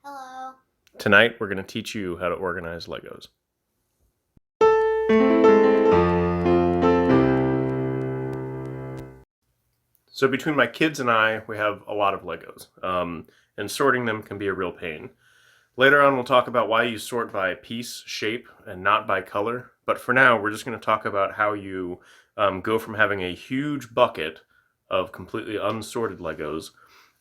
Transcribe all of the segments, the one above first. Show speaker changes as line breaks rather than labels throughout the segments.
Hello.
Tonight, we're going to teach you how to organize Legos. So between my kids and I, we have a lot of Legos, and sorting them can be a real pain. Later on, we'll talk about why you sort by piece, shape, and not by color. But for now, we're just going to talk about how you go from having a huge bucket of completely unsorted Legos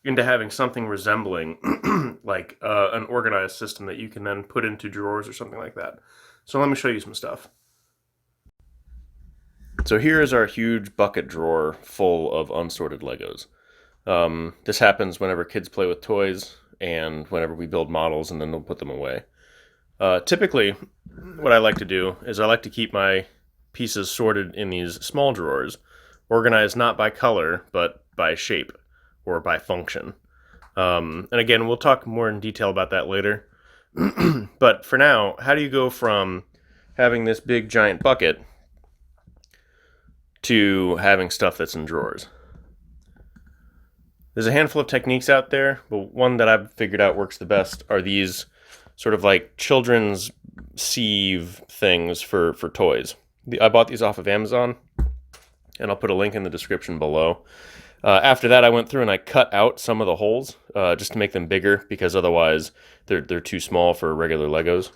into having something resembling like an organized system that you can then put into drawers or something like that. So let me show you some stuff. So here is our huge bucket drawer full of unsorted Legos. This happens whenever kids play with toys and whenever we build models and then they'll put them away. Typically, what I like to do is I like to keep my pieces sorted in these small drawers, organized not by color, but by shape or by function. And again, we'll talk more in detail about that later. But for now, how do you go from having this big giant bucket to having stuff that's in drawers? There's a handful of techniques out there, but one that I've figured out works the best are these sort of like children's sieve things for toys. I bought these off of Amazon, and I'll put a link in the description below. After that, I went through and I cut out some of the holes just to make them bigger, because otherwise they're too small for regular Legos.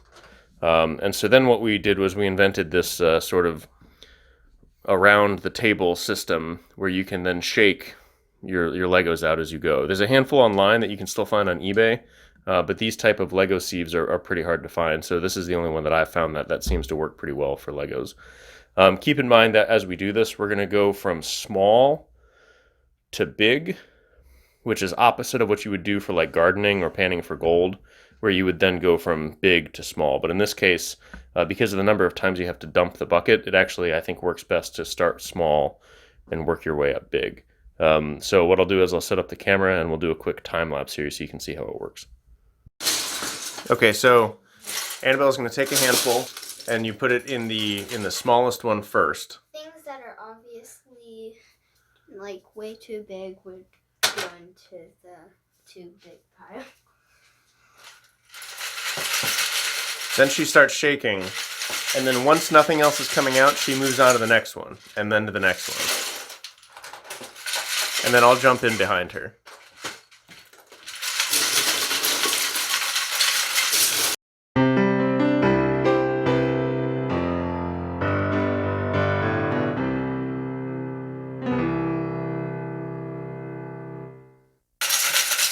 And so then what we did was we invented this sort of around the table system where you can then shake your Legos out as you go. There's a handful online that you can still find on eBay, but these type of Lego sieves are pretty hard to find. So this is the only one that I've found that seems to work pretty well for Legos. Keep in mind that as we do this, we're going to go from small to big, which is opposite of what you would do for like gardening or panning for gold, where you would then go from big to small. But in this case, because of the number of times you have to dump the bucket, it actually, I think, works best to start small and work your way up big. So what I'll do is I'll set up the camera and we'll do a quick time lapse here so you can see how it works. Okay, so Annabelle's going to take a handful and you put it in the smallest one first.
Things that are obviously like way too big would go into the too big pile.
Then she starts shaking, and then once nothing else is coming out, she moves on to the next one, and then to the next one. And then I'll jump in behind her.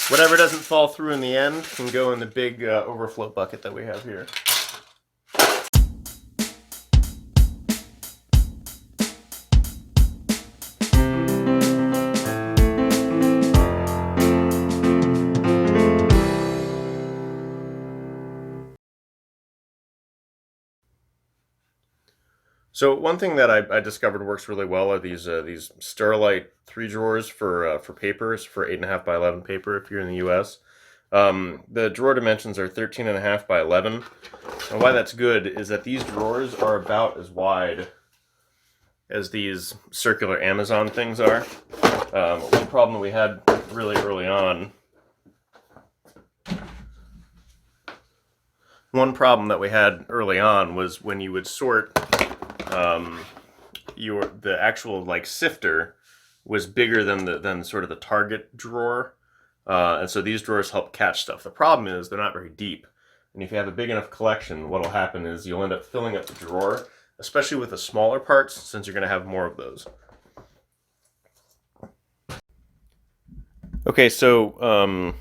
Whatever doesn't fall through in the end can go in the big overflow bucket that we have here. So one thing that I discovered works really well are these Sterlite 3 drawers for papers, for 8.5 by 11 paper if you're in the U.S. The drawer dimensions are 13.5 by 11. And why that's good is that these drawers are about as wide as these circular Amazon things are. One problem that we had really early on was when you would sort, the actual like sifter was bigger than sort of the target drawer, and so these drawers help catch stuff. The problem is they're not very deep, and if you have a big enough collection, what'll happen is you'll end up filling up the drawer, especially with the smaller parts, since you're going to have more of those. Okay, so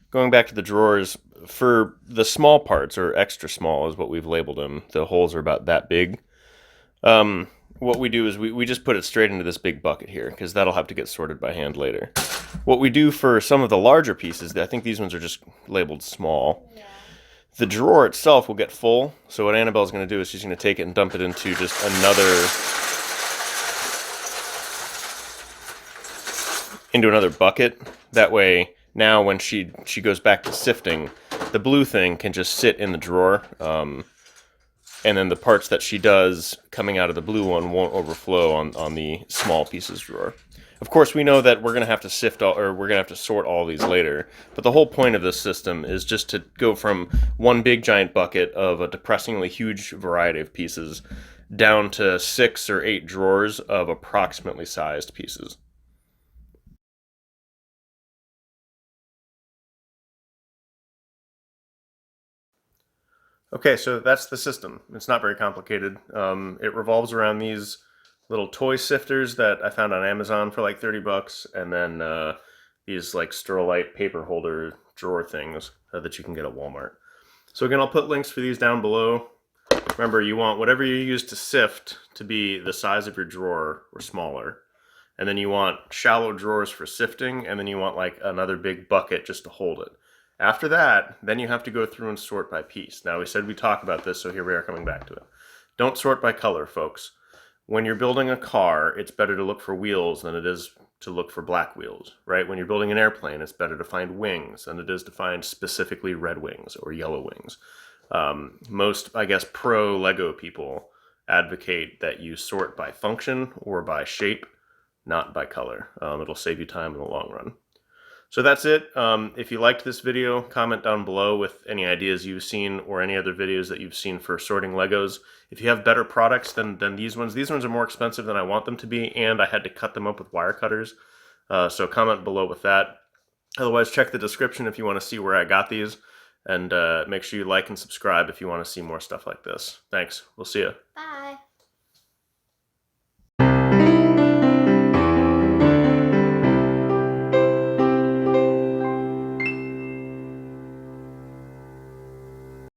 going back to the drawers, for the small parts, or extra small is what we've labeled them, the holes are about that big. What we do is we just put it straight into this big bucket here, because that'll have to get sorted by hand later. What we do for some of the larger pieces, I think these ones are just labeled small. Yeah. The drawer itself will get full, so what Annabelle's going to do is she's going to take it and dump it into just another bucket. That way, now when she goes back to sifting, the blue thing can just sit in the drawer. And then the parts that she does coming out of the blue one won't overflow on the small pieces drawer. Of course, we know that we're going to have to sift all, or we're going to have to sort all these later. But the whole point of this system is just to go from one big giant bucket of a depressingly huge variety of pieces down to 6 or 8 drawers of approximately sized pieces. Okay, so that's the system. It's not very complicated. It revolves around these little toy sifters that I found on Amazon for like 30 bucks, and then these like Sterlite paper holder drawer things that you can get at Walmart. So again, I'll put links for these down below. Remember, you want whatever you use to sift to be the size of your drawer or smaller. And then you want shallow drawers for sifting, and then you want like another big bucket just to hold it. After that, then you have to go through and sort by piece. Now, we said we'd talk about this, so here we are coming back to it. Don't sort by color, folks. When you're building a car, it's better to look for wheels than it is to look for black wheels, right? When you're building an airplane, it's better to find wings than it is to find specifically red wings or yellow wings. Most, I guess, pro Lego people advocate that you sort by function or by shape, not by color. It'll save you time in the long run. So that's it. If you liked this video, comment down below with any ideas you've seen or any other videos that you've seen for sorting Legos. If you have better products than these ones are more expensive than I want them to be, and I had to cut them up with wire cutters. So comment below with that. Otherwise, check the description if you want to see where I got these, and make sure you like and subscribe if you want to see more stuff like this. Thanks. We'll see you.
Bye.